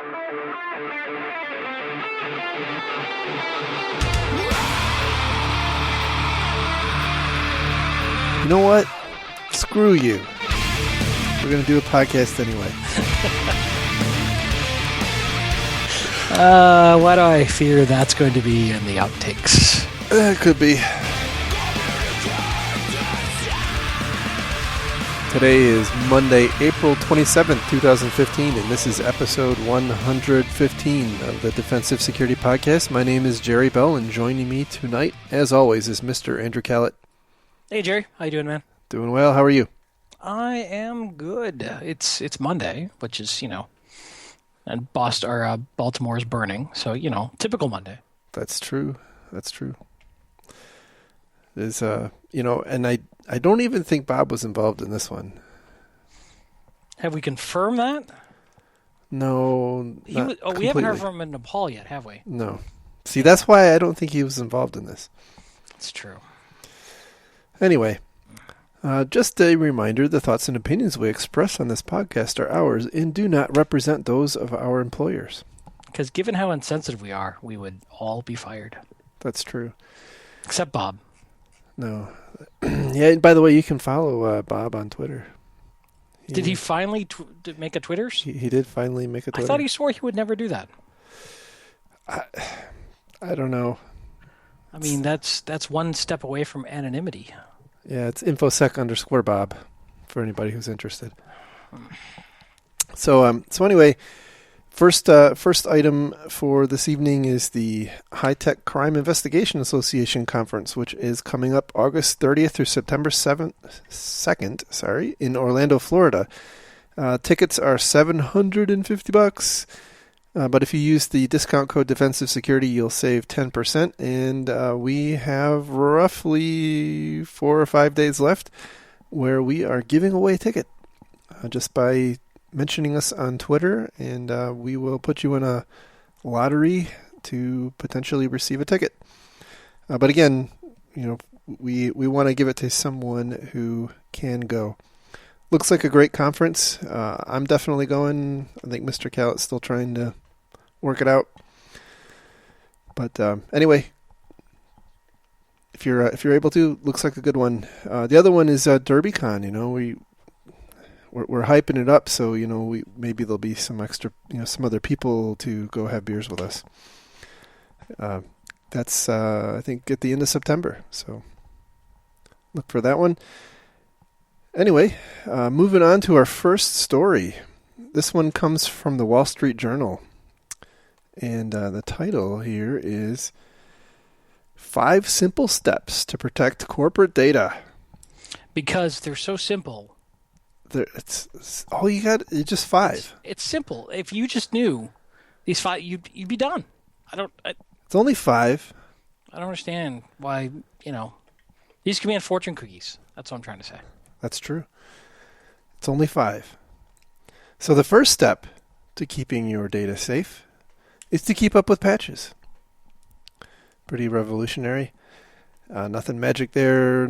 You know what? Screw you. We're going to do a podcast anyway. Why do I fear that's going to be in the outtakes? It could be. Today is Monday, April 27th, 2015, and this is episode 115 of the Defensive Security Podcast. My name is Jerry Bell, and joining me tonight, as always, is Mr. Andrew Callett. Hey, Jerry. How you doing, man? Doing well. How are you? I am good. It's Monday, which is, and Baltimore is burning, so, typical Monday. That's true. That's true. There's, and I don't even think Bob was involved in this one. Have we confirmed that? No, we haven't heard from him in Nepal yet, have we? No. See, that's why I don't think he was involved in this. That's true. Anyway, just a reminder, the thoughts and opinions we express on this podcast are ours and do not represent those of our employers. Because given how insensitive we are, we would all be fired. That's true. Except Bob. No. Yeah, by the way, you can follow Bob on Twitter. Did he finally make a Twitters? He did finally make a Twitter. I thought he swore he would never do that. I don't know. I mean, that's one step away from anonymity. Yeah, it's infosec_Bob for anybody who's interested. So anyway, first item for this evening is the High Tech Crime Investigation Association Conference, which is coming up August 30th through September 2nd, in Orlando, Florida. Tickets are $750. But if you use the discount code Defensive Security, you'll save 10%. And we have roughly 4 or 5 days left where we are giving away a ticket just by mentioning us on Twitter. And we will put you in a lottery to potentially receive a ticket. But again, we want to give it to someone who can go. Looks like a great conference. I'm definitely going. I think Mr. Callett's still trying to work it out. But anyway, if you're able to, looks like a good one. The other one is DerbyCon. We're hyping it up, so maybe there'll be some extra, some other people to go have beers with us. That's I think at the end of September. So look for that one. Anyway, moving on to our first story. This one comes from the Wall Street Journal. And the title here is 5 Simple Steps to Protect Corporate Data. Because they're so simple. It's all you got. It's just 5. It's simple. If you just knew these 5, you'd be done. It's only 5. I don't understand why, these could be on fortune cookies. That's what I'm trying to say. That's true. It's only 5. So the first step to keeping your data safe is to keep up with patches. Pretty revolutionary. Nothing magic there.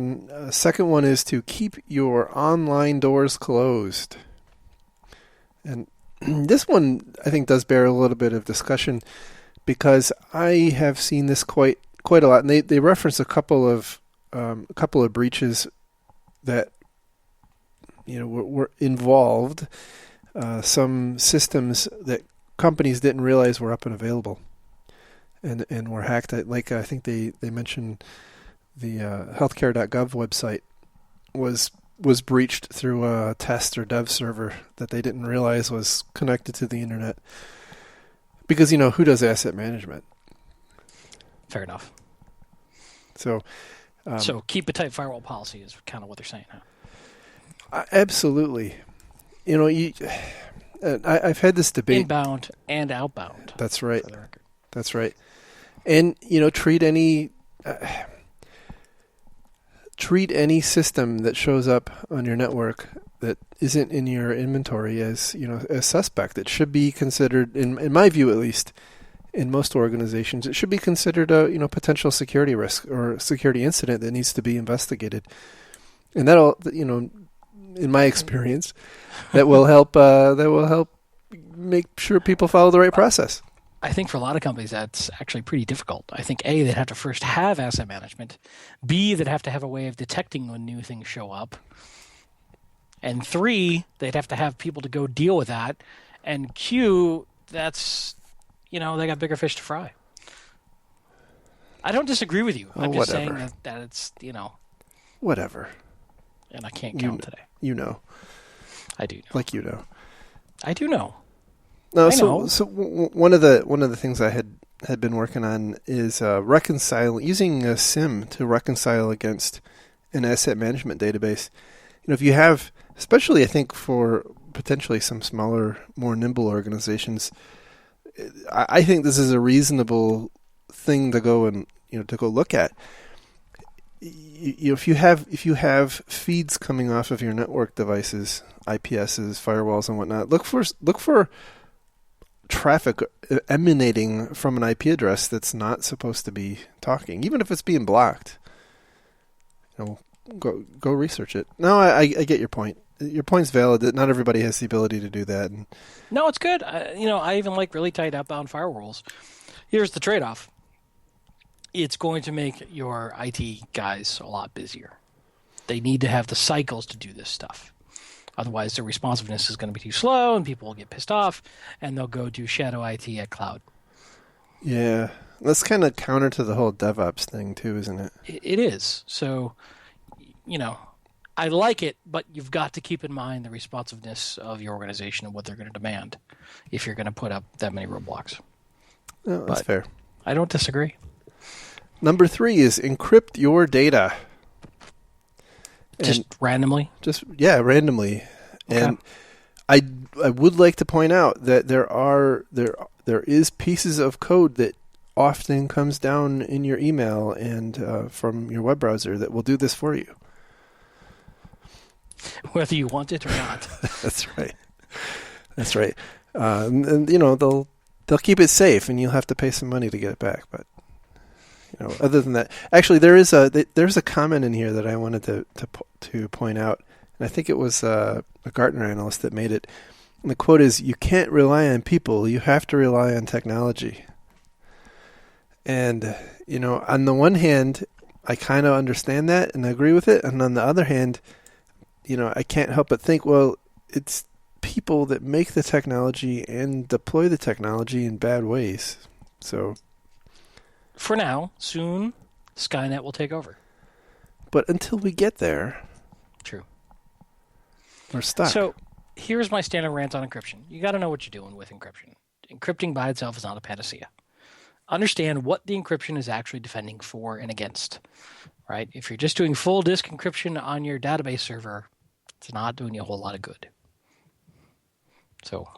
Second one is to keep your online doors closed. And this one, I think, does bear a little bit of discussion because I have seen this quite a lot. And they reference a couple of breaches that were involved, some systems that companies didn't realize were up and available and were hacked. Like I think they mentioned the healthcare.gov website was breached through a test or dev server that they didn't realize was connected to the internet. Because, who does asset management? Fair enough. So keep a tight firewall policy is kind of what they're saying, huh? Absolutely. I've had this debate. Inbound and outbound. That's right. For the record. That's right. And, treat any system that shows up on your network that isn't in your inventory as suspect. It should be considered, in my view at least, in most organizations, it should be considered a potential security risk or security incident that needs to be investigated. And that'll, in my experience, that will help make sure people follow the right process. I think for a lot of companies, that's actually pretty difficult. I think A, they'd have to first have asset management. B, they'd have to have a way of detecting when new things show up. And 3, they'd have to have people to go deal with that. And Q, that's, they got bigger fish to fry. I don't disagree with you. I'm just saying that it's, Whatever. And I can't count today. I do know. Like you know. I do know. No, so one of the things I had been working on is using a SIM to reconcile against an asset management database. If you have, especially I think for potentially some smaller, more nimble organizations, I think this is a reasonable thing to go and to go look at. If you have feeds coming off of your network devices, IPSs, firewalls, and whatnot, look for traffic emanating from an IP address that's not supposed to be talking, even if it's being blocked. Go research it. No, I get your point. Your point's valid that not everybody has the ability to do that. No, it's good. I even like really tight outbound firewalls. Here's the trade-off. It's going to make your IT guys a lot busier. They need to have the cycles to do this stuff. Otherwise, their responsiveness is going to be too slow, and people will get pissed off, and they'll go do shadow IT at cloud. Yeah, that's kind of counter to the whole DevOps thing, too, isn't it? It is. So, I like it, but you've got to keep in mind the responsiveness of your organization and what they're going to demand if you're going to put up that many roadblocks. No, that's fair. I don't disagree. Number 3 is encrypt your data. Just randomly? Randomly. Okay. And I would like to point out that there is pieces of code that often comes down in your email and from your web browser that will do this for you. Whether you want it or not. That's right. And they'll keep it safe, and you'll have to pay some money to get it back. But other than that, actually, there's a comment in here that I wanted to point out, and I think it was a Gartner analyst that made it. And the quote is, "You can't rely on people; you have to rely on technology." And on the one hand, I kind of understand that and agree with it, and on the other hand, I can't help but think, well, it's people that make the technology and deploy the technology in bad ways. So, for now, soon, Skynet will take over. But until we get there, true, we're stuck. So, here's my standard rant on encryption. You got to know what you're doing with encryption. Encrypting by itself is not a panacea. Understand what the encryption is actually defending for and against. Right? If you're just doing full disk encryption on your database server, it's not doing you a whole lot of good. So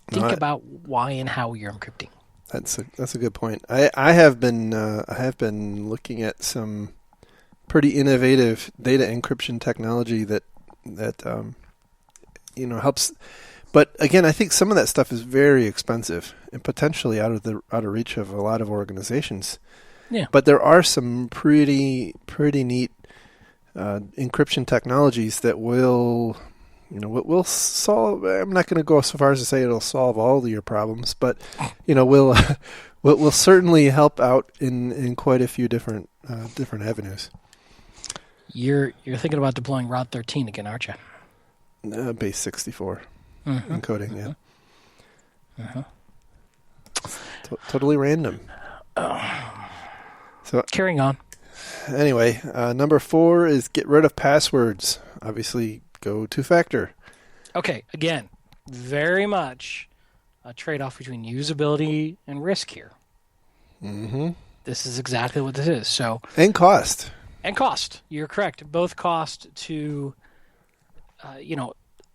think about why and how you're encrypting. That's a good point. I have been looking at some pretty innovative data encryption technology that helps. But again, I think some of that stuff is very expensive and potentially out of reach of a lot of organizations. Yeah. But there are some pretty neat encryption technologies that will solve. I'm not going to go so far as to say it'll solve all of your problems, but will certainly help out in quite a few different avenues. You're thinking about deploying Route 13 again, aren't you? Base 64 encoding, yeah. Totally random. So carrying on. Anyway, number 4 is get rid of passwords. Obviously, go two-factor. Okay, again, very much a trade-off between usability and risk here. Mm-hmm. This is exactly what this is. So and cost. And cost. You're correct. Both cost to,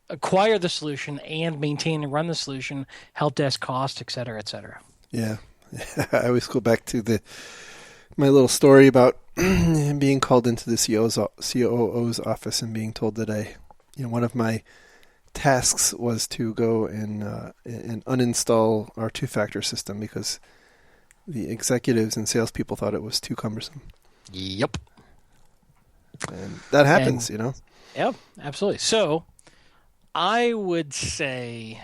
acquire the solution and maintain and run the solution, help desk cost, et cetera, et cetera. Yeah. I always go back to my little story about being called into the COO's office and being told that one of my tasks was to go and uninstall our two-factor system because the executives and salespeople thought it was too cumbersome. Yep. And that happens, Yep, absolutely. So I would say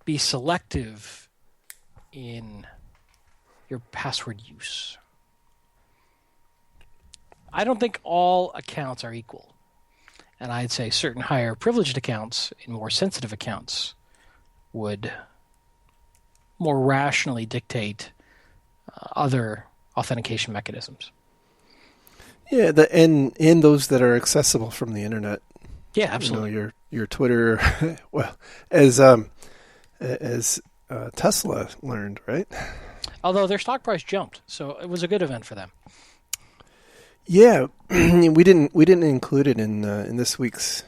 be selective in your password use. I don't think all accounts are equal. And I'd say certain higher privileged accounts and more sensitive accounts would more rationally dictate other authentication mechanisms. Yeah, and those that are accessible from the internet. Yeah, absolutely. Your Twitter, well, as Tesla learned, right? Although their stock price jumped, so it was a good event for them. Yeah, we didn't include it in this week's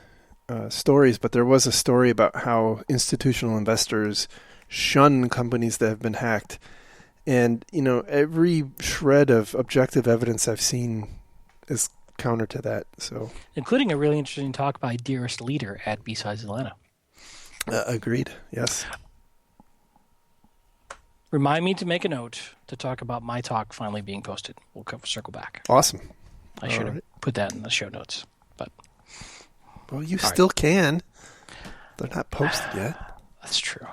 stories, but there was a story about how institutional investors shun companies that have been hacked, and every shred of objective evidence I've seen is counter to that. So, including a really interesting talk by Dearest Leader at B-Sides Atlanta. Agreed. Yes. Remind me to make a note to talk about my talk finally being posted. We'll circle back. Awesome. I should have put that in the show notes, but well, you still can. They're not posted yet. That's true.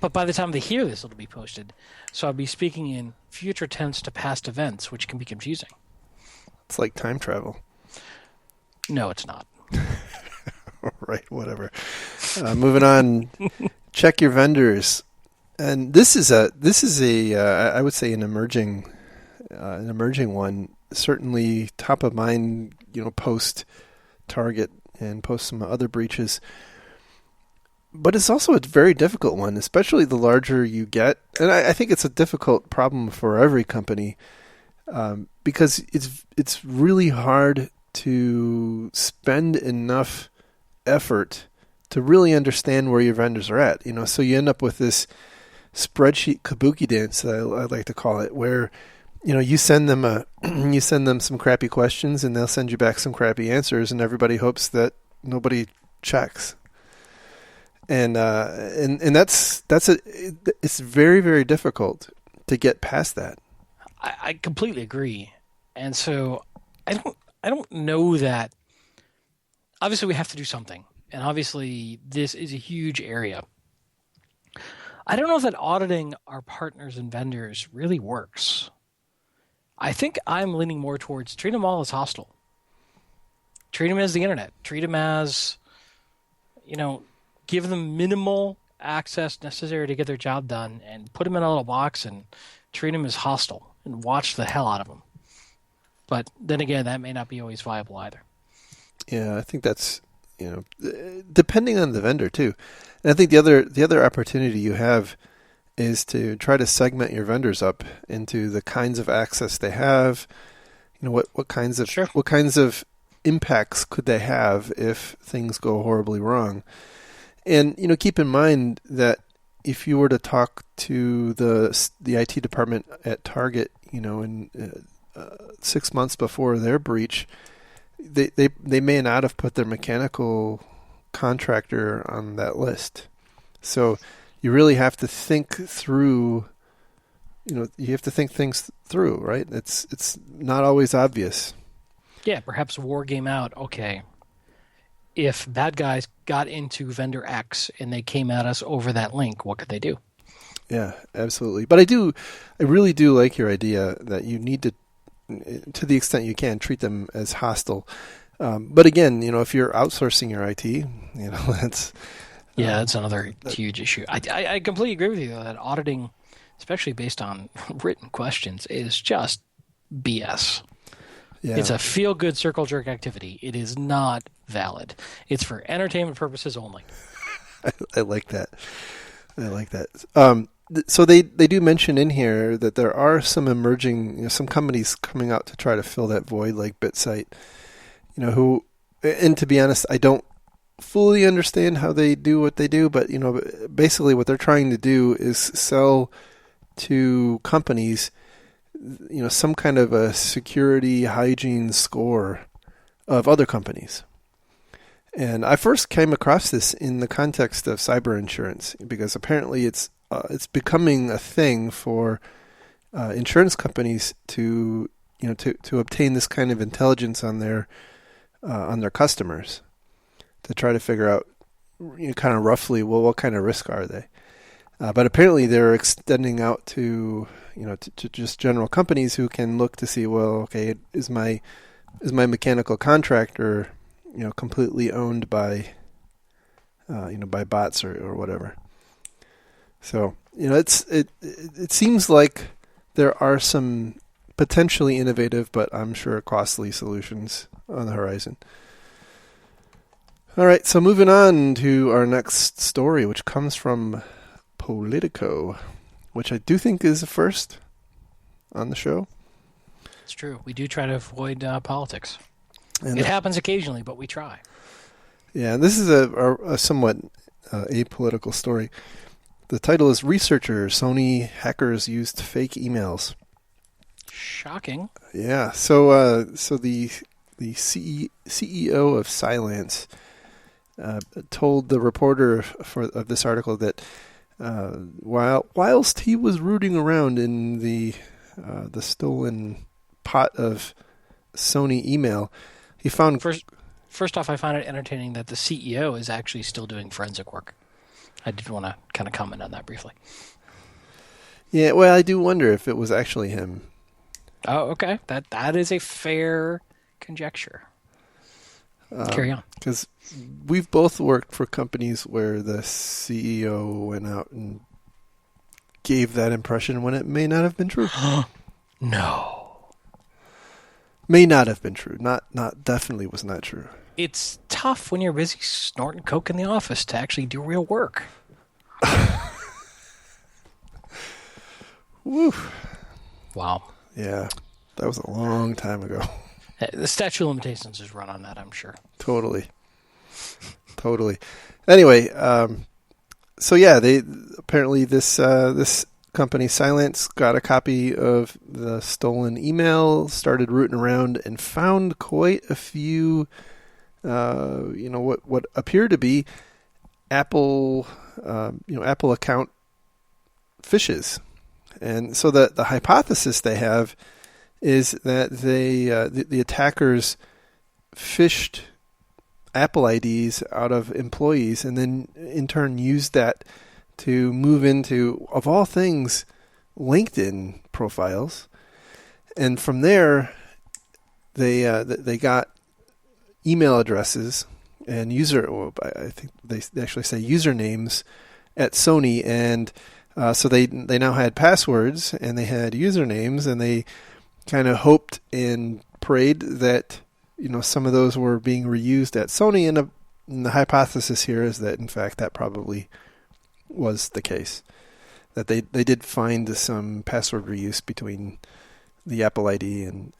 But by the time they hear this, it'll be posted. So I'll be speaking in future tense to past events, which can be confusing. It's like time travel. No, it's not. Right, whatever. Moving on. Check your vendors, and this is a I would say an emerging one. Certainly top of mind. Post Target and post some other breaches. But it's also a very difficult one, especially the larger you get. And I think it's a difficult problem for every company because it's really hard to spend enough effort to really understand where your vendors are at. So you end up with this spreadsheet kabuki dance that I like to call it, where you send them some crappy questions and they'll send you back some crappy answers, and everybody hopes that nobody checks. And it's very, very difficult to get past that. I completely agree. And so I don't know that. Obviously we have to do something. And obviously this is a huge area. I don't know if that auditing our partners and vendors really works. I think I'm leaning more towards treat them all as hostile. Treat them as the internet. Treat them as, give them minimal access necessary to get their job done and put them in a little box and treat them as hostile and watch the hell out of them. But then again, that may not be always viable either. Yeah, I think that's, depending on the vendor too. And I think the other opportunity you have is to try to segment your vendors up into the kinds of access they have. What kinds of impacts could they have if things go horribly wrong? And keep in mind that if you were to talk to the IT department at Target, in 6 months before their breach, they may not have put their mechanical contractor on that list. So you really have to think through. You have to think things through, right? It's not always obvious. Yeah, perhaps war game out. Okay. If bad guys got into vendor X and they came at us over that link, what could they do? Yeah, absolutely. But I really do like your idea that you need to the extent you can, treat them as hostile. But again, if you're outsourcing your IT, that's... that's another huge issue. I completely agree with you, though, that auditing, especially based on written questions, is just BS. Yeah. It's a feel-good circle jerk activity. It is not valid. It's for entertainment purposes only. I like that. So they do mention in here that there are some emerging, some companies coming out to try to fill that void, like BitSight. Who, and to be honest, I don't fully understand how they do what they do, but basically what they're trying to do is sell to companies some kind of a security hygiene score of other companies. And I first came across this in the context of cyber insurance, because apparently it's becoming a thing for insurance companies to obtain this kind of intelligence on their customers, to try to figure out kind of roughly, well, what kind of risk are they? But apparently they're extending out to to just general companies who can look to see, well, okay, is my mechanical contractor completely owned by by bots or whatever. So it seems like there are some potentially innovative, but I'm sure costly solutions on the horizon. All right, so moving on to our next story, which comes from Politico, which I do think is a first on the show. It's true. We do try to avoid politics. And it happens occasionally, but we try. Yeah, and this is a somewhat apolitical story. The title is "Researcher: Sony Hackers Used Fake Emails." Shocking. Yeah. So the CEO of Cylance told the reporter of this article that whilst he was rooting around in the stolen pot of Sony email, he found First off, I find it entertaining that the CEO is actually still doing forensic work. I did want to kind of comment on that briefly. Yeah, well, I do wonder if it was actually him. Oh, okay. That is a fair conjecture. Carry on. Because we've both worked for companies where the CEO went out and gave that impression when it may not have been true. No. May not have been true. Not definitely was not true. It's tough when you're busy snorting coke in the office to actually do real work. Woo. Wow. Yeah, that was a long time ago. The statute of limitations is run on that, I'm sure. Totally. Anyway, so yeah, they apparently this company Cylance got a copy of the stolen email, started rooting around, and found quite a few, what appear to be Apple account phishes. And so the hypothesis they have is that the attackers phished Apple IDs out of employees and then in turn used that to move into, of all things, LinkedIn profiles. And from there, they got email addresses and I think they actually say usernames at Sony, and so they now had passwords and they had usernames, and they kind of hoped and prayed that some of those were being reused at Sony, and the hypothesis here is that in fact that probably was the case, that they did find some password reuse between the Apple ID and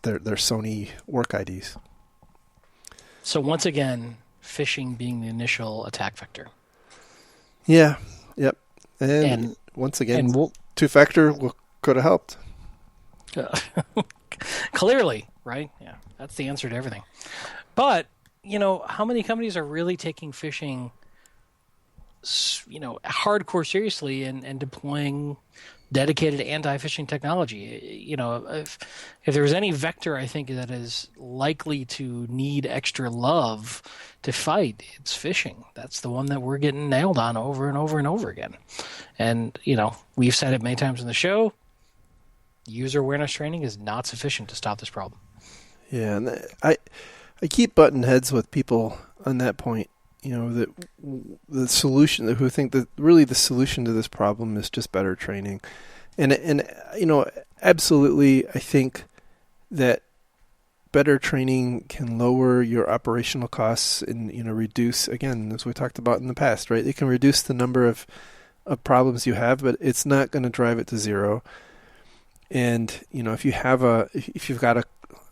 their Sony work IDs. So once again, phishing being the initial attack vector. Yeah. Yep. And once again, two-factor could have helped. Clearly, right? Yeah, that's the answer to everything. But how many companies are really taking phishing, hardcore seriously and deploying dedicated anti-phishing technology? If there's any vector I think that is likely to need extra love to fight, it's phishing. That's the one that we're getting nailed on over and over and over again. And we've said it many times in the show. User awareness training is not sufficient to stop this problem. Yeah, and I keep butting heads with people on that point. That the solution, who think that really the solution to this problem is just better training, and absolutely, I think that better training can lower your operational costs and reduce, again, as we talked about in the past, right? It can reduce the number of problems you have, but it's not going to drive it to zero. And if you've got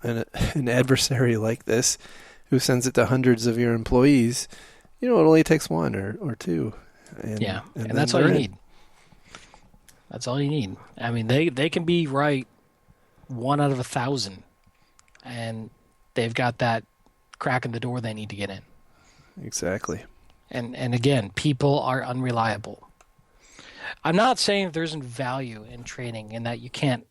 an adversary like this who sends it to hundreds of your employees, it only takes one or two. And that's all you need. That's all you need. I mean, they can be right 1 out of 1,000, and they've got that crack in the door they need to get in. Exactly. And again, people are unreliable. I'm not saying there isn't value in training and that you can't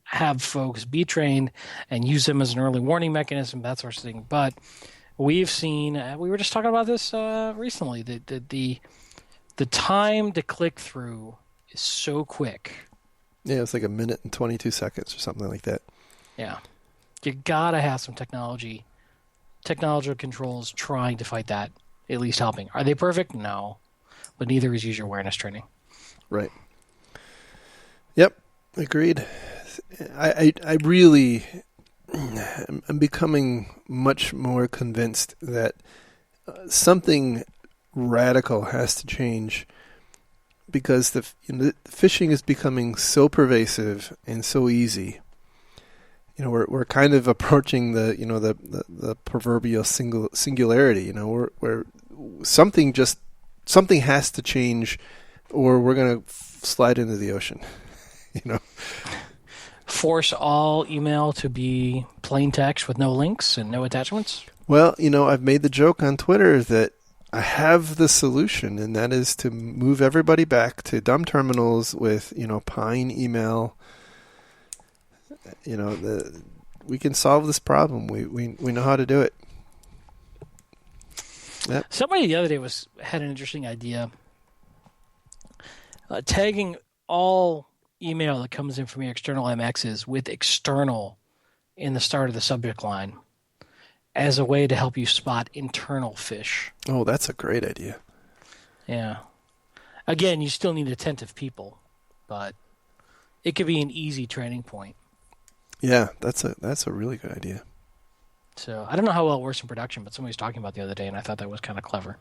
have folks be trained and use them as an early warning mechanism, that sort of thing. But We've seen. We were just talking about this recently. The time to click through is so quick. Yeah, it's like a minute and 22 seconds or something like that. Yeah, you gotta have some technological controls trying to fight that. At least helping. Are they perfect? No, but neither is user awareness training. Right. Yep. Agreed. I really, I'm becoming much more convinced that something radical has to change because the phishing is becoming so pervasive and so easy. We're kind of approaching the proverbial singularity. Where something has to change, or we're gonna slide into the ocean. Force all email to be plain text with no links and no attachments? Well, I've made the joke on Twitter that I have the solution, and that is to move everybody back to dumb terminals with, Pine email. We can solve this problem. We know how to do it. Yep. Somebody the other day had an interesting idea. Tagging all email that comes in from your external MXs with external in the start of the subject line as a way to help you spot internal phish. Oh, that's a great idea. Yeah. Again, you still need attentive people, but it could be an easy training point. Yeah, that's a really good idea. So I don't know how well it works in production, but somebody was talking about it the other day, and I thought that was kind of clever.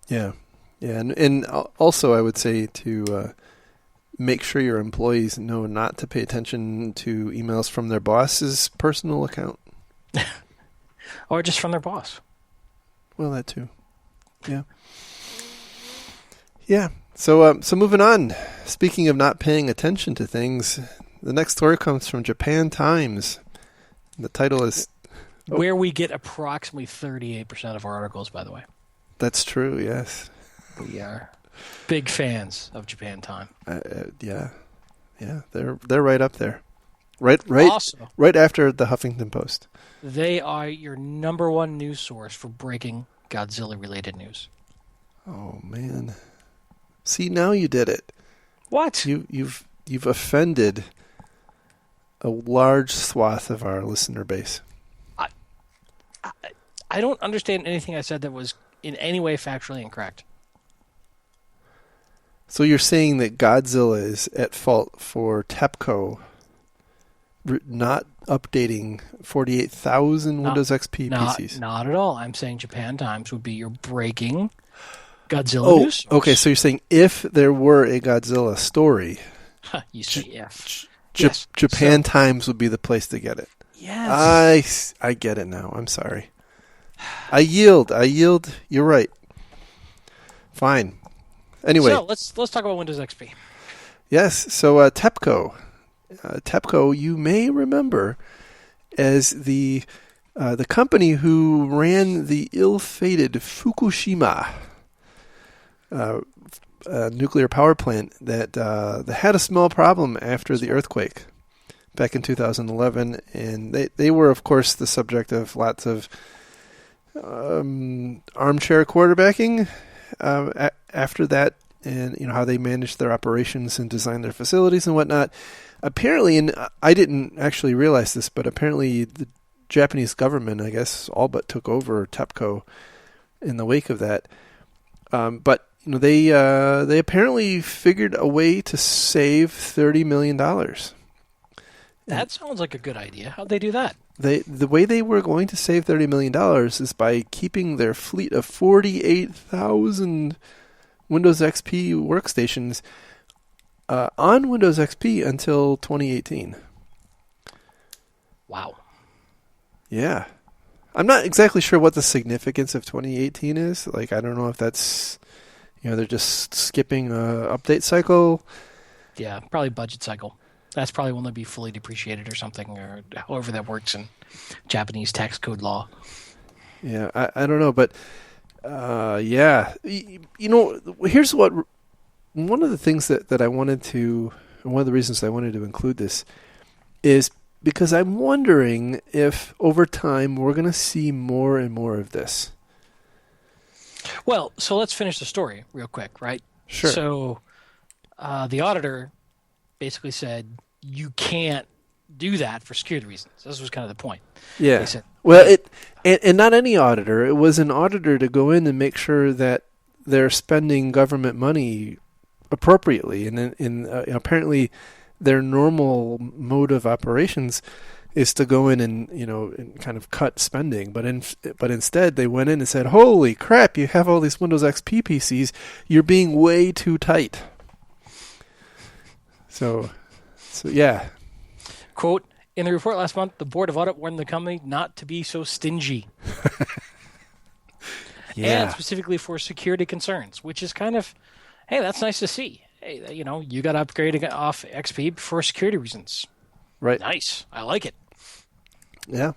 Yeah, and also I would say to make sure your employees know not to pay attention to emails from their boss's personal account. Or just from their boss. Well, that too. Yeah. Yeah. So moving on. Speaking of not paying attention to things, the next story comes from Japan Times. The title is... Where we get approximately 38% of our articles, by the way. That's true, yes. We are big fans of Japan Time. Yeah. They're right up there. Right Also, right after the Huffington Post. They are your number one news source for breaking Godzilla-related news. Oh, man. See, now you did it. What? You've offended a large swath of our listener base. I don't understand anything I said that was in any way factually incorrect. So you're saying that Godzilla is at fault for TEPCO not updating 48,000 Windows XP PCs? Not at all. I'm saying Japan Times would be your breaking Godzilla news source. Okay, so you're saying if there were a Godzilla story... You say if. Yes. Japan Times would be the place to get it. Yes. I get it now. I'm sorry. I yield. You're right. Fine. Anyway. So let's talk about Windows XP. Yes. So TEPCO. TEPCO, you may remember as the company who ran the ill-fated Fukushima nuclear power plant that had a small problem after the earthquake back in 2011, and they were, of course, the subject of lots of armchair quarterbacking after that, and how they managed their operations and designed their facilities and whatnot. Apparently, and I didn't actually realize this, but apparently the Japanese government, I guess, all but took over TEPCO in the wake of that. But they apparently figured a way to save $30 million. That sounds like a good idea. How'd they do that? The way they were going to save $30 million is by keeping their fleet of 48,000 Windows XP workstations on Windows XP until 2018. Wow. Yeah. I'm not exactly sure what the significance of 2018 is. Like, I don't know if that's, they're just skipping a update cycle. Yeah, probably budget cycle. That's probably when they'll be fully depreciated or something, or however that works in Japanese tax code law. Yeah, I don't know, but yeah. Here's what, one of the things that I wanted to, one of the reasons I wanted to include this is because I'm wondering if over time we're going to see more and more of this. Well, so let's finish the story real quick, right? Sure. So the auditor basically said, you can't do that for security reasons. This was kind of the point. Yeah. They said, Well, and not any auditor. It was an auditor to go in and make sure that they're spending government money appropriately. And apparently their normal mode of operations is to go in and kind of cut spending. But instead they went in and said, holy crap, you have all these Windows XP PCs. You're being way too tight. So yeah. Quote, in the report last month, the Board of Audit warned the company not to be so stingy. Yeah. And specifically for security concerns, which is kind of, hey, that's nice to see. Hey, you got to upgrade off XP for security reasons. Right. Nice. I like it. Yeah.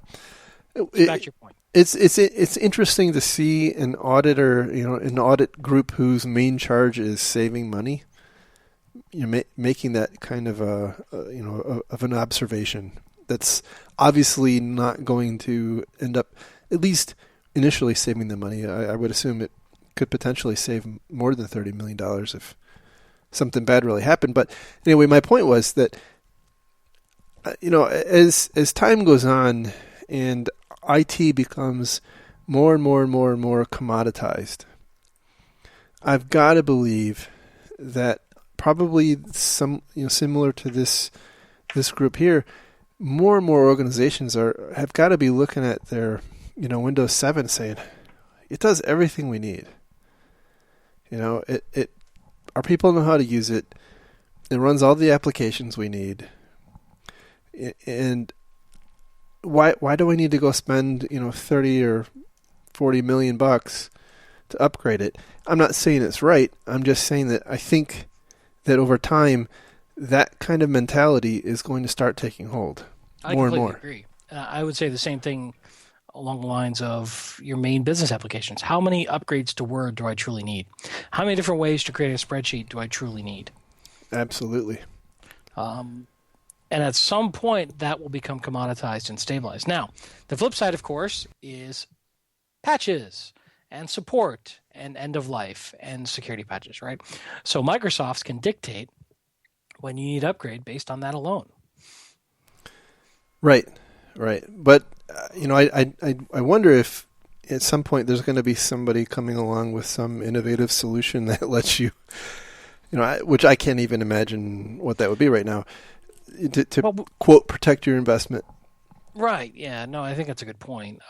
Back to your point. It's interesting to see an auditor, an audit group whose main charge is saving money, making that kind of of an observation that's obviously not going to end up, at least initially, saving the money. I would assume it could potentially save more than $30 million if something bad really happened. But anyway, my point was that, as time goes on and IT becomes more and more and more and more commoditized, I've got to believe that probably similar to this group here, more and more organizations have got to be looking at their Windows 7 saying, it does everything we need. Our people know how to use it. It runs all the applications we need. And why do I need to go spend 30 or 40 million bucks to upgrade it? I'm not saying it's right. I'm just saying that I think that over time that kind of mentality is going to start taking hold more and more. I completely agree. I would say the same thing along the lines of your main business applications. How many upgrades to Word do I truly need? How many different ways to create a spreadsheet do I truly need? Absolutely. And at some point, that will become commoditized and stabilized. Now, the flip side, of course, is patches and support and end of life and security patches, right? So Microsoft can dictate when you need upgrade based on that alone. Right. But I wonder if at some point there's going to be somebody coming along with some innovative solution that lets you, which I can't even imagine what that would be right now, to quote, protect your investment. Right. Yeah. No, I think that's a good point.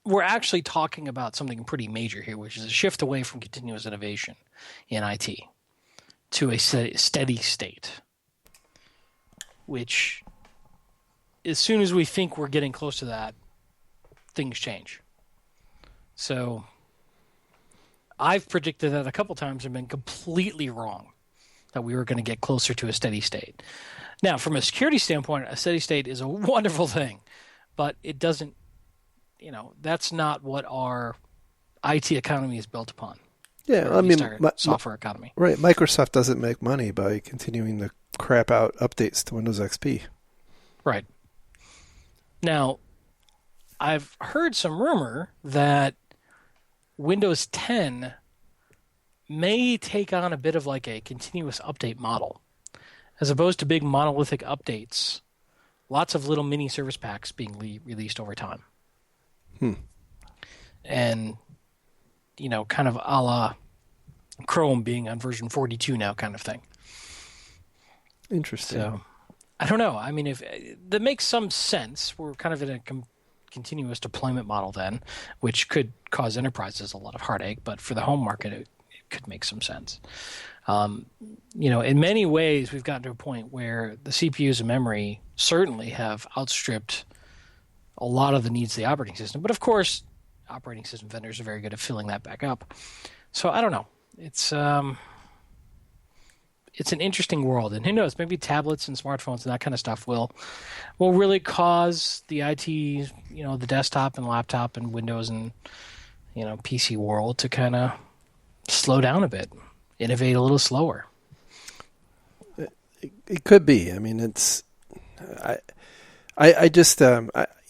We're actually talking about something pretty major here, which is a shift away from continuous innovation in IT to a steady state, which as soon as we think we're getting close to that, things change. So I've predicted that a couple times and been completely wrong, that we were going to get closer to a steady state. Now, from a security standpoint, a steady state is a wonderful thing, but it doesn't, that's not what our IT economy is built upon. Yeah, I mean, software economy. Right. Microsoft doesn't make money by continuing to crap out updates to Windows XP. Right. Now, I've heard some rumor that Windows 10 may take on a bit of like a continuous update model. As opposed to big monolithic updates, lots of little mini service packs being released over time. And, kind of a la Chrome being on version 42 now kind of thing. Interesting. So, I don't know. I mean, if that makes some sense. We're kind of in a continuous deployment model then, which could cause enterprises a lot of heartache, but for the home market, it could make some sense. In many ways, we've gotten to a point where the CPUs and memory certainly have outstripped a lot of the needs of the operating system. But of course, operating system vendors are very good at filling that back up. So I don't know. It's an interesting world, and who knows? Maybe tablets and smartphones and that kind of stuff will really cause the IT, the desktop and laptop and Windows and PC world to kind of slow down a bit, innovate a little slower. It could be. I mean, it's I just when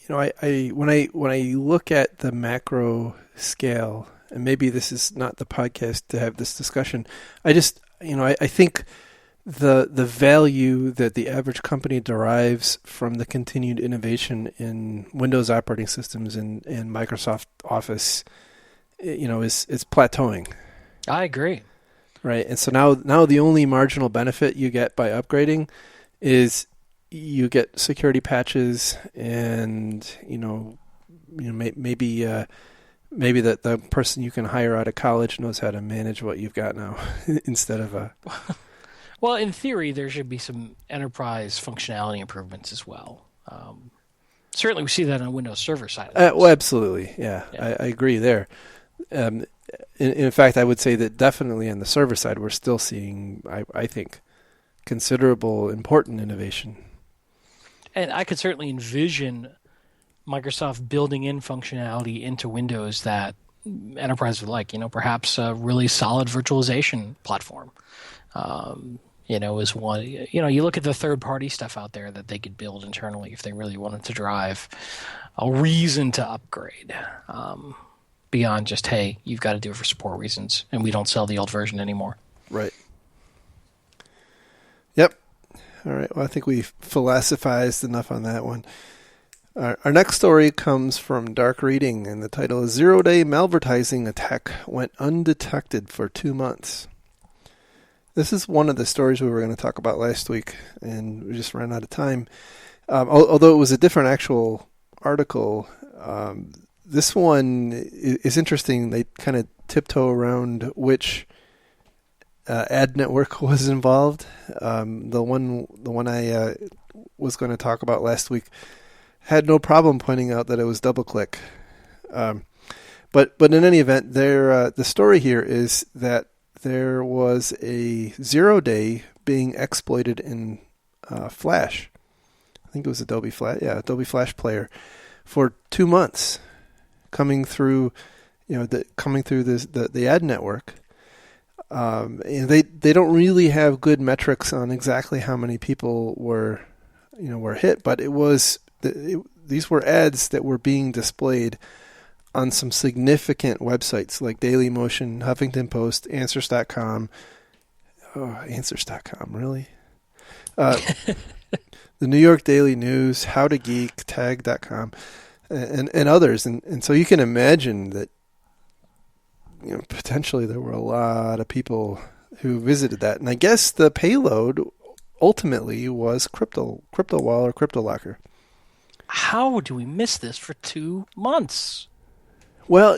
I look at the macro scale, and maybe this is not the podcast to have this discussion. I think the value that the average company derives from the continued innovation in Windows operating systems and Microsoft Office, is plateauing. I agree. Right, and so now the only marginal benefit you get by upgrading is you get security patches, and maybe that the person you can hire out of college knows how to manage what you've got now instead of a. Well, in theory, there should be some enterprise functionality improvements as well. Certainly, we see that on the Windows Server side. Well, absolutely, yeah. I agree there. In fact, I would say that definitely on the server side, we're still seeing, I think, considerable important innovation. And I could certainly envision Microsoft building in functionality into Windows that enterprise would like. Perhaps a really solid virtualization platform. Is one. You look at the third-party stuff out there that they could build internally if they really wanted to drive a reason to upgrade. Beyond just, hey, you've got to do it for support reasons, and we don't sell the old version anymore. Right. Yep. All right. Well, I think we've philosophized enough on that one. Our next story comes from Dark Reading, and the title is Zero-Day Malvertising Attack Went Undetected for 2 months. This is one of the stories we were going to talk about last week, and we just ran out of time. Although it was a different actual article, this one is interesting. They kind of tiptoe around which ad network was involved. The one I was going to talk about last week had no problem pointing out that it was DoubleClick. But in any event, the story here is that there was a 0-day being exploited in Flash. I think it was Adobe Flash Player for 2 months, coming through the ad network. And they don't really have good metrics on exactly how many people were hit, but these were ads that were being displayed on some significant websites like Dailymotion, Huffington Post, Answers.com. Oh, Answers.com, really? The New York Daily News, How to Geek, Tag.com, and others. And so you can imagine that potentially there were a lot of people who visited that. And I guess the payload ultimately was CryptoWall or CryptoLocker. How do we miss this for 2 months? Well,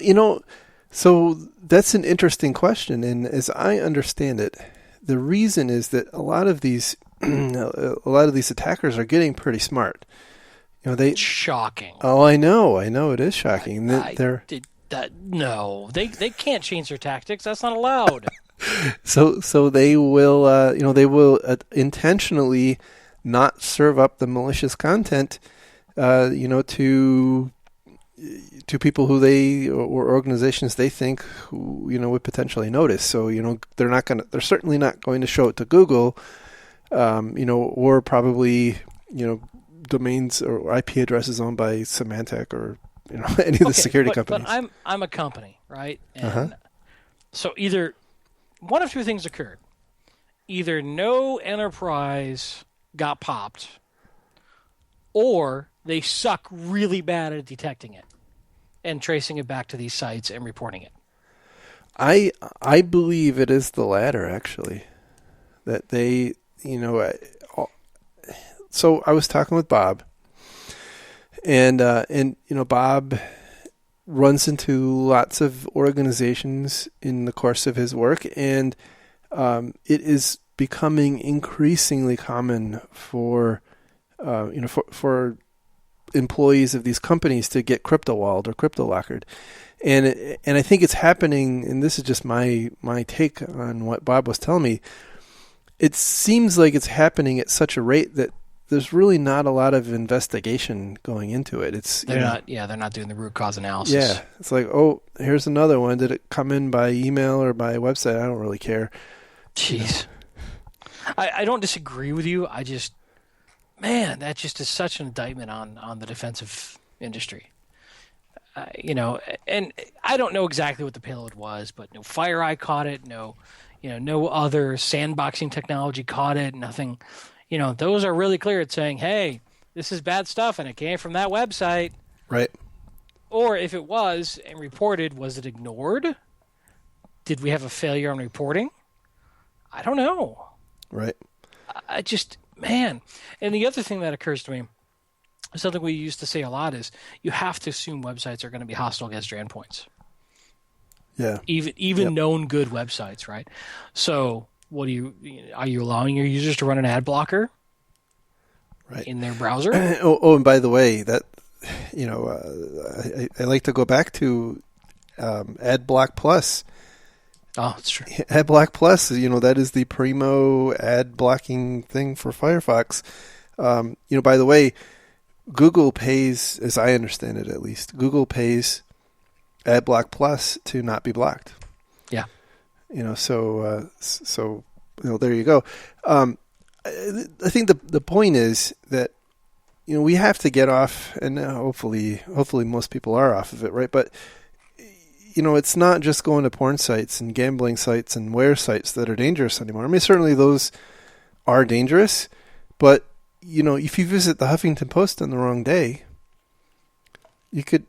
so that's an interesting question, and as I understand it, the reason is that a lot of these attackers are getting pretty smart. It's shocking. Oh, I know it is shocking. No, they can't change their tactics. That's not allowed. So they will intentionally not serve up the malicious content, to people who they or organizations they think would potentially notice. So they're certainly not going to show it to Google, or probably domains or IP addresses owned by Symantec or any of the security companies. But I'm a company, right? And so either one of two things occurred: either no enterprise got popped, or they suck really bad at detecting it and tracing it back to these sites and reporting it. I believe it is the latter, actually. That they, so I was talking with Bob, and Bob runs into lots of organizations in the course of his work, and it is becoming increasingly common for employees of these companies to get CryptoWalled or CryptoLockered. And I think it's happening, and this is just my take on what Bob was telling me. It seems like it's happening at such a rate that there's really not a lot of investigation going into it. They're not doing the root cause analysis. Yeah, it's like, oh, here's another one. Did it come in by email or by website? I don't really care. Jeez. I don't disagree with you. man, that just is such an indictment on the defensive industry. And I don't know exactly what the payload was, but no FireEye caught it. No, no other sandboxing technology caught it. Nothing. Those are really clear at saying, hey, this is bad stuff and it came from that website. Right. Or if it was and reported, was it ignored? Did we have a failure on reporting? I don't know. Right. I just, man. And the other thing that occurs to me, something we used to say a lot, is you have to assume websites are going to be hostile against your endpoints. Yeah. Even known good websites, right? So are you allowing your users to run an ad blocker in their browser? And by the way, that I like to go back to AdBlock Plus. Oh, it's true. AdBlock Plus, that is the primo ad blocking thing for Firefox. By the way, Google pays, as I understand it at least, Google pays AdBlock Plus to not be blocked. Yeah. So there you go. I think the point is that we have to get off, and hopefully most people are off of it, right? But it's not just going to porn sites and gambling sites and wear sites that are dangerous anymore. I mean, certainly those are dangerous, but if you visit the Huffington Post on the wrong day, you could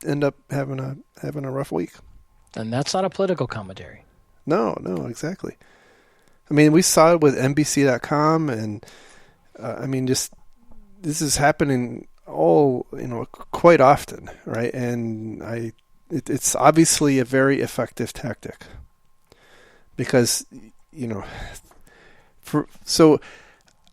end up having a rough week. And that's not a political commentary. No, exactly. I mean, we saw it with NBC.com, and this is happening all quite often, right? And it's obviously a very effective tactic because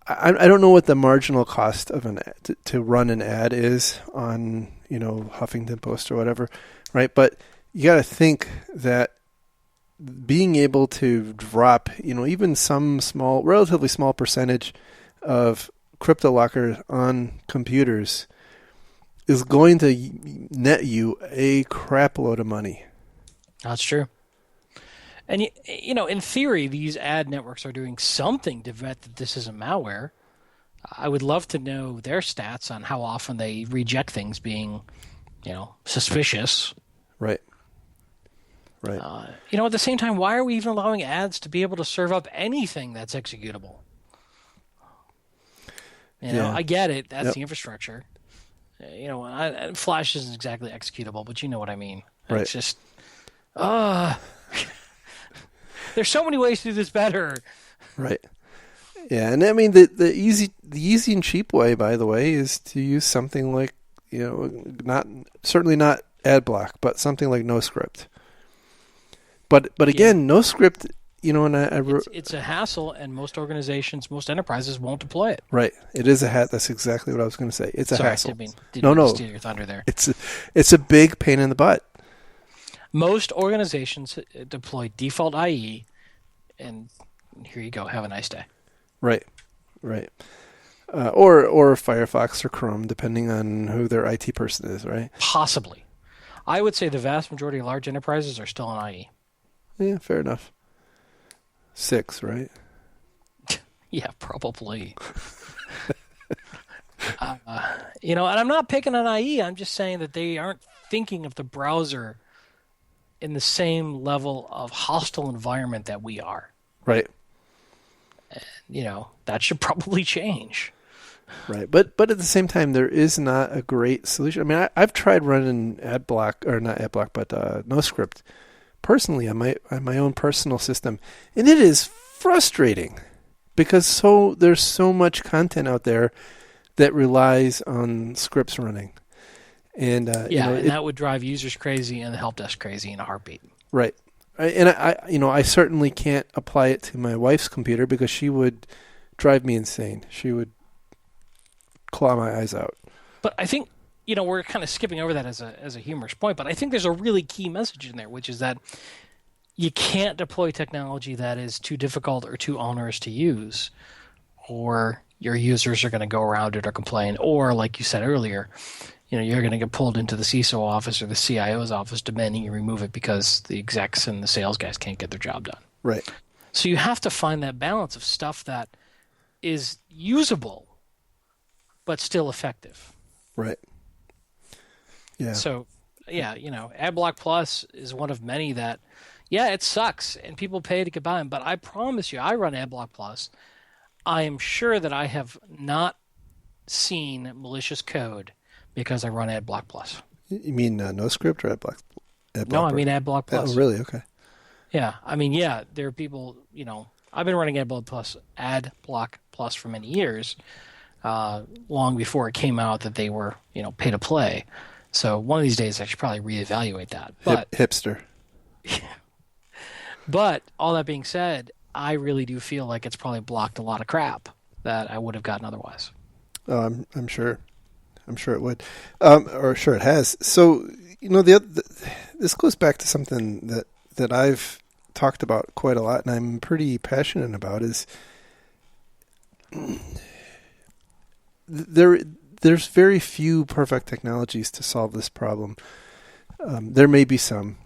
I don't know what the marginal cost of an ad, to run an ad is on Huffington Post or whatever, right? But you got to think that being able to drop even some relatively small percentage of CryptoLocker on computers is going to net you a crap load of money. That's true. And, in theory, these ad networks are doing something to vet that this isn't malware. I would love to know their stats on how often they reject things being, suspicious. Right. At the same time, why are we even allowing ads to be able to serve up anything that's executable? I get it. That's the infrastructure. Flash isn't exactly executable, but you know what I mean. Right. It's just, there's so many ways to do this better. Right. Yeah, and I mean the easy and cheap way, by the way, is to use something like certainly not AdBlock, but something like NoScript. But again, NoScript, it's a hassle, and most enterprises won't deploy it. Right. It is a hat. That's exactly what I was going to say. It's a hassle. Didn't steal your thunder there. It's a big pain in the butt. Most organizations deploy default IE, and here you go. Have a nice day. Right. Or Firefox or Chrome, depending on who their IT person is, right? Possibly. I would say the vast majority of large enterprises are still on IE. Yeah, fair enough. 6, right? Yeah, probably. And I'm not picking on IE. I'm just saying that they aren't thinking of the browser in the same level of hostile environment that we are. Right. And, that should probably change. Right. But at the same time, there is not a great solution. I mean, I've tried running AdBlock, or not AdBlock, but NoScript personally on my own personal system, and it is frustrating because there's so much content out there that relies on scripts running, and that would drive users crazy and the help desk crazy in a heartbeat. Right, and I certainly can't apply it to my wife's computer because she would drive me insane. She would claw my eyes out. But I think we're kind of skipping over that as a humorous point, but I think there's a really key message in there, which is that you can't deploy technology that is too difficult or too onerous to use, or your users are going to go around it or complain, or like you said earlier, you're going to get pulled into the CISO office or the CIO's office demanding you remove it because the execs and the sales guys can't get their job done. Right. So you have to find that balance of stuff that is usable but still effective. Right. Yeah. So, yeah, AdBlock Plus is one of many that, yeah, it sucks, and people pay to get by them. But I promise you, I run AdBlock Plus. I am sure that I have not seen malicious code because I run AdBlock Plus. You mean NoScript or AdBlock? No, I mean AdBlock Plus. Oh, really? Okay. Yeah, I mean, yeah, there are people, I've been running AdBlock Plus for many years, long before it came out that they were, pay to play. So one of these days I should probably reevaluate that. But hipster. But all that being said, I really do feel like it's probably blocked a lot of crap that I would have gotten otherwise. Oh, I'm sure. I'm sure it would, or sure it has. So this goes back to something that I've talked about quite a lot, and I'm pretty passionate about. Is there's very few perfect technologies to solve this problem. There may be some,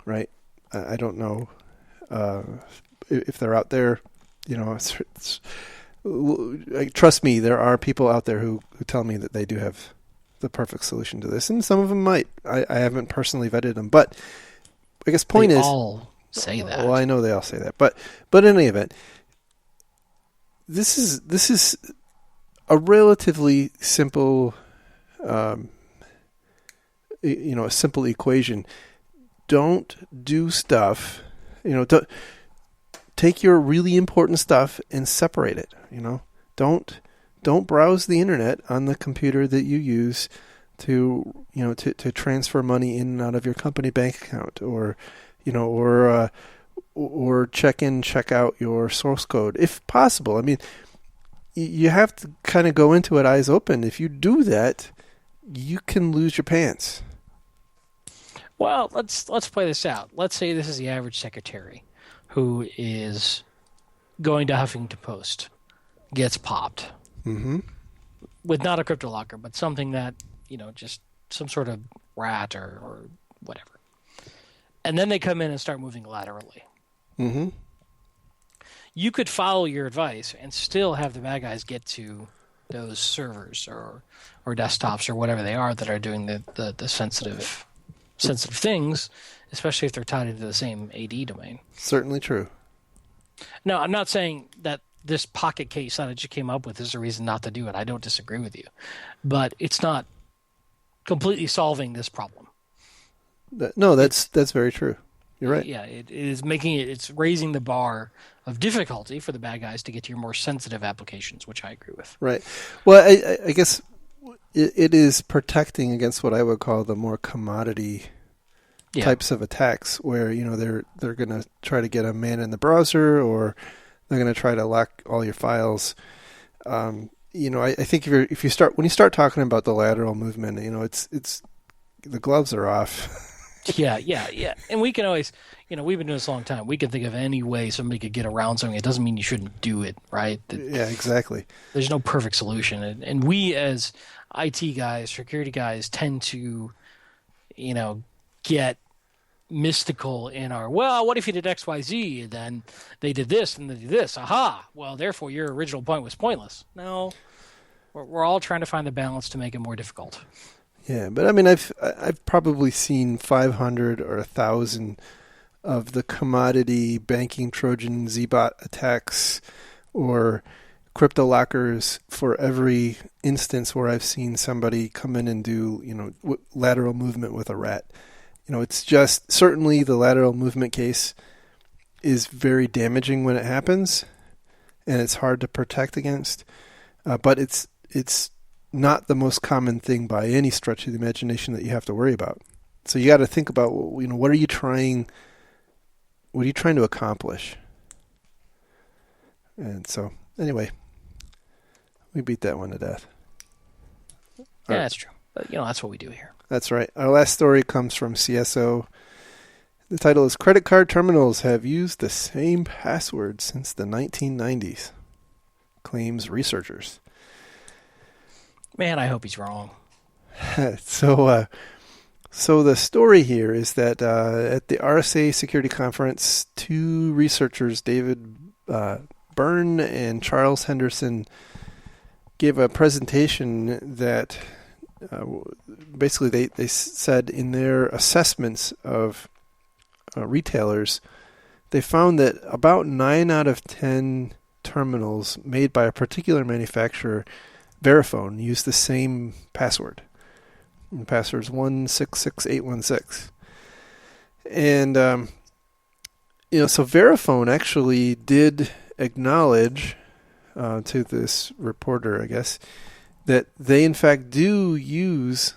right? I don't know if they're out there. Trust me, there are people out there who tell me that they do have the perfect solution to this, and some of them might. I haven't personally vetted them, but I guess point they is, all say that. Well, I know they all say that, but in any event, this is a relatively simple, a simple equation. Don't do stuff, don't take your really important stuff and separate it. Don't browse the internet on the computer that you use to transfer money in and out of your company bank account, or check in, check out your source code if possible. I mean, you have to kind of go into it eyes open. If you do that, you can lose your pants. Well, let's play this out. Let's say this is the average secretary who is going to Huffington Post, gets popped. Mm-hmm. With not a CryptoLocker, but something that, just some sort of rat or whatever. And then they come in and start moving laterally. Mm-hmm. You could follow your advice and still have the bad guys get to those servers or desktops or whatever they are that are doing the sensitive things, especially if they're tied into the same AD domain. Certainly true. No, I'm not saying that this pocket case that I just came up with is a reason not to do it. I don't disagree with you. But it's not completely solving this problem. No, that's very true. You're right. Yeah, it is it's raising the bar of difficulty for the bad guys to get to your more sensitive applications, which I agree with. Right. Well, I guess it is protecting against what I would call the more commodity types of attacks, where they're going to try to get a man in the browser, or they're going to try to lock all your files. I think when you start talking about the lateral movement, it's the gloves are off. Yeah. And we can always, we've been doing this a long time. We can think of any way somebody could get around something. It doesn't mean you shouldn't do it, right? Yeah, exactly. There's no perfect solution. And we as IT guys, security guys, tend to, get mystical in our, well, what if you did X, Y, Z, and then they did this, and they did this? Aha! Well, therefore, your original point was pointless. No, we're all trying to find the balance to make it more difficult. Yeah, but I mean, I've probably seen 500 or 1,000 of the commodity banking Trojan Z-bot attacks or crypto lockers for every instance where I've seen somebody come in and do lateral movement with a rat. It's just, certainly the lateral movement case is very damaging when it happens, and it's hard to protect against. But it's not the most common thing by any stretch of the imagination that you have to worry about. So you got to think about, what are you trying to accomplish? And so, anyway, we beat that one to death. Yeah, that's true. But, that's what we do here. That's right. Our last story comes from CSO. The title is Credit Card Terminals Have Used the Same Password Since the 1990s, claims researchers. Man, I hope he's wrong. So the story here is that at the RSA Security Conference, two researchers, David Byrne and Charles Henderson, gave a presentation that basically they said in their assessments of retailers, they found that about 9 out of 10 terminals made by a particular manufacturer, Verifone, use the same password. And the password is 166816. And, so Verifone actually did acknowledge to this reporter, I guess, that they in fact do use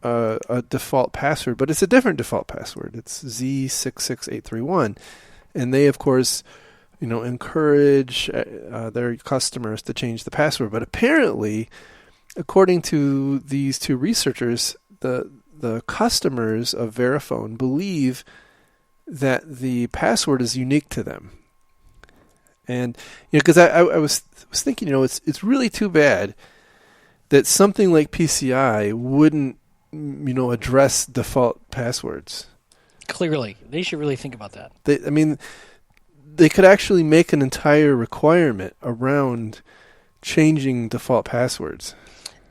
a default password, but it's a different default password. It's Z66831. And they, of course, encourage their customers to change the password. But apparently, according to these two researchers, the customers of Verifone believe that the password is unique to them. And because I was thinking, it's really too bad that something like PCI wouldn't address default passwords. Clearly, they should really think about that. They could actually make an entire requirement around changing default passwords.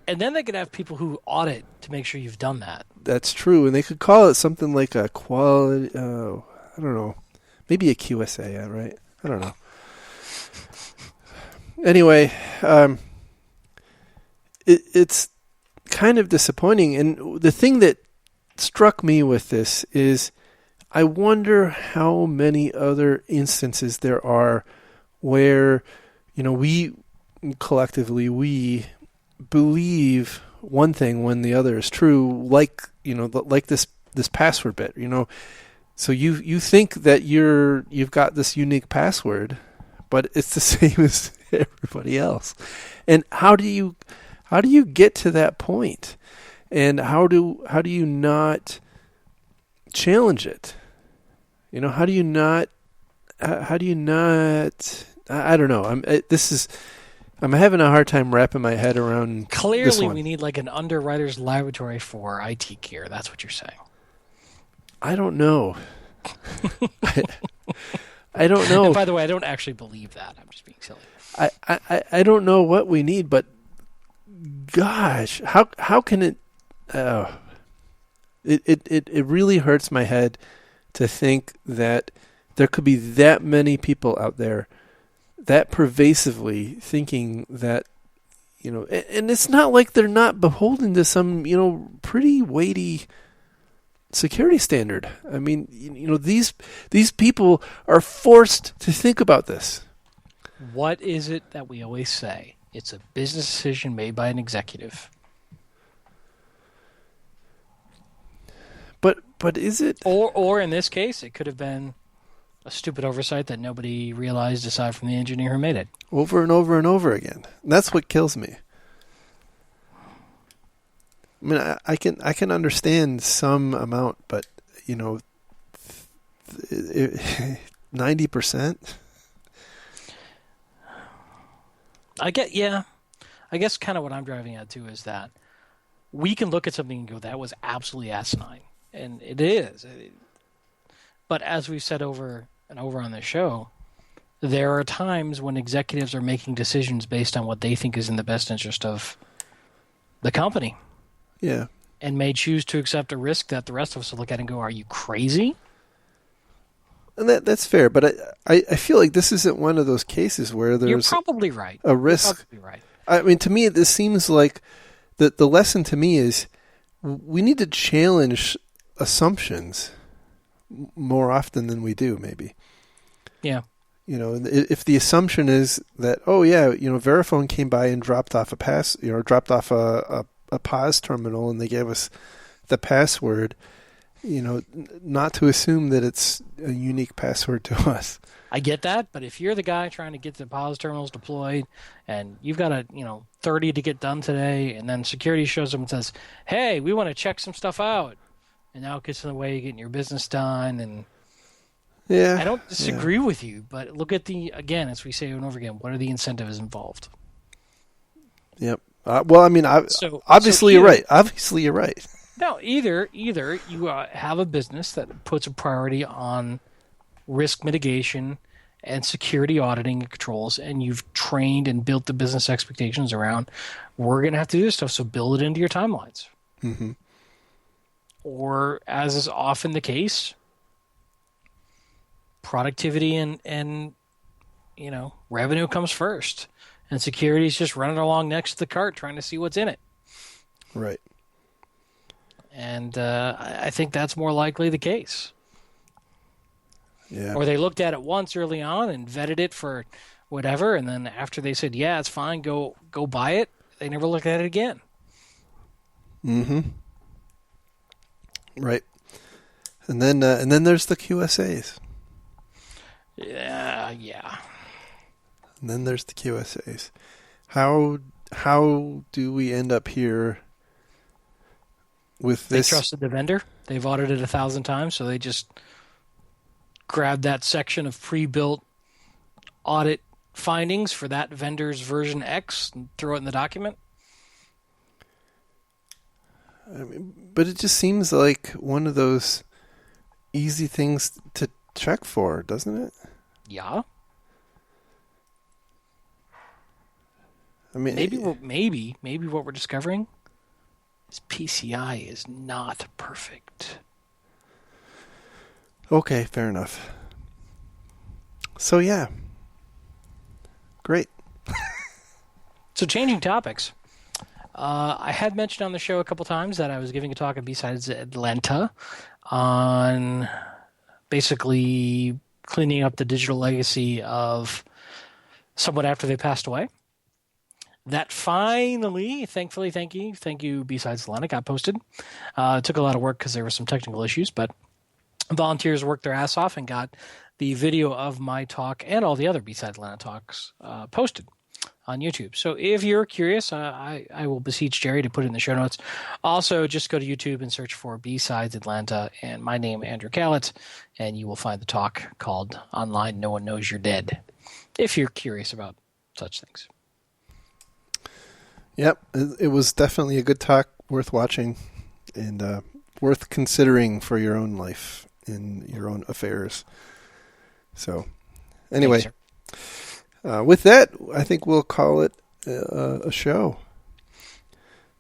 And then they could have people who audit to make sure you've done that. That's true. And they could call it something like a quality, I don't know, maybe a QSA, right? I don't know. Anyway, it's kind of disappointing. And the thing that struck me with this is I wonder how many other instances there are where, we collectively believe one thing when the other is true, like this password bit, So you think that you've got this unique password, but it's the same as everybody else. And how do you get to that point? And how do you not challenge it? How do you not I don't know. I'm having a hard time wrapping my head around Clearly, this one. we need like an underwriter's laboratory for IT gear. That's what you're saying. I don't know. I don't know. And by the way, I don't actually believe that. I'm just being silly. I don't know what we need, but gosh, how can it? It really hurts my head to think that there could be that many people out there that pervasively thinking that, and it's not like they're not beholden to some, pretty weighty security standard. I mean, these people are forced to think about this. What is it that we always say? It's a business decision made by an executive. But is it? Or in this case, it could have been a stupid oversight that nobody realized aside from the engineer who made it. Over and over and over again. And that's what kills me. I mean, I can understand some amount, but 90%. I guess kind of what I'm driving at too is that we can look at something and go, that was absolutely asinine. And it is. But as we've said over and over on this show, there are times when executives are making decisions based on what they think is in the best interest of the company. Yeah. And may choose to accept a risk that the rest of us will look at and go, are you crazy? And that's fair, but I feel like this isn't one of those cases where there's You're probably right. a risk. You're probably right. I mean, to me, this seems like the lesson to me is we need to challenge assumptions more often than we do, maybe. Yeah. If the assumption is that, Verifone came by and dropped off a POS terminal and they gave us the password, not to assume that it's a unique password to us. I get that, but if you're the guy trying to get the POS terminals deployed and you've got 30 to get done today, and then security shows up and says, hey, we want to check some stuff out, and now it gets in the way of getting your business done, and yeah, I don't disagree with you, but look at again, as we say over and over again, what are the incentives involved? Yep. Obviously you're right. Obviously you're right. No, either you have a business that puts a priority on risk mitigation and security auditing and controls, and you've trained and built the business expectations around, we're going to have to do this stuff, so build it into your timelines. Mm-hmm. Or, as is often the case, productivity and revenue comes first, and security is just running along next to the cart trying to see what's in it. Right. And I think that's more likely the case. Yeah. Or they looked at it once early on and vetted it for whatever, and then after they said, yeah, it's fine, go buy it, they never looked at it again. Mm-hmm. Right. And then there's the QSAs. Yeah. And then there's the QSAs. How do we end up here with this? They trusted the vendor. They've audited 1,000 times, so they just grabbed that section of pre-built audit findings for that vendor's version X and throw it in the document. I mean, but it just seems like one of those easy things to check for, doesn't it? Yeah. I mean, maybe what we're discovering is PCI is not perfect. Okay, fair enough. So yeah, great. So changing topics. I had mentioned on the show a couple times that I was giving a talk at B-Sides Atlanta on basically cleaning up the digital legacy of someone after they passed away. That finally, thankfully, thank you, B-Sides Atlanta, got posted. It took a lot of work because there were some technical issues, but volunteers worked their ass off and got the video of my talk and all the other B-Sides Atlanta talks posted on YouTube. So if you're curious, I will beseech Jerry to put it in the show notes. Also, just go to YouTube and search for B-Sides Atlanta and my name, Andrew Callett, and you will find the talk called Online No One Knows You're Dead, if you're curious about such things. Yep, it was definitely a good talk, worth watching, and worth considering for your own life and your own affairs. So, anyway, with that, I think we'll call it a show.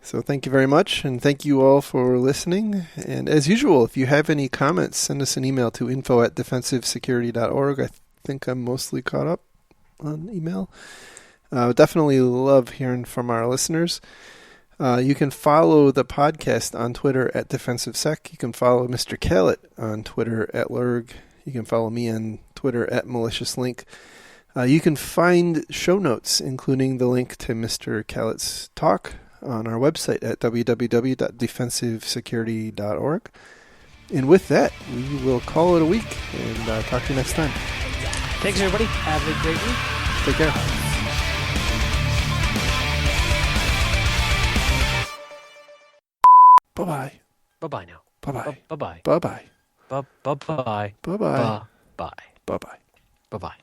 So thank you very much, and thank you all for listening. And as usual, if you have any comments, send us an email to info@defensivesecurity.org. I think I'm mostly caught up on email. Definitely love hearing from our listeners. You can follow the podcast on Twitter at DefensiveSec. You can follow Mr. Callett on Twitter at Lurg. You can follow me on Twitter at MaliciousLink. You can find show notes, including the link to Mr. Callett's talk, on our website at www.defensivesecurity.org. And with that, we will call it a week and talk to you next time. Thanks, everybody. Have a great week. Take care. Bye-bye. Bye-bye now. Bye-bye. Bye-bye. Bye-bye. Bye-bye. Bye-bye. Bye-bye. Bye-bye. Bye-bye.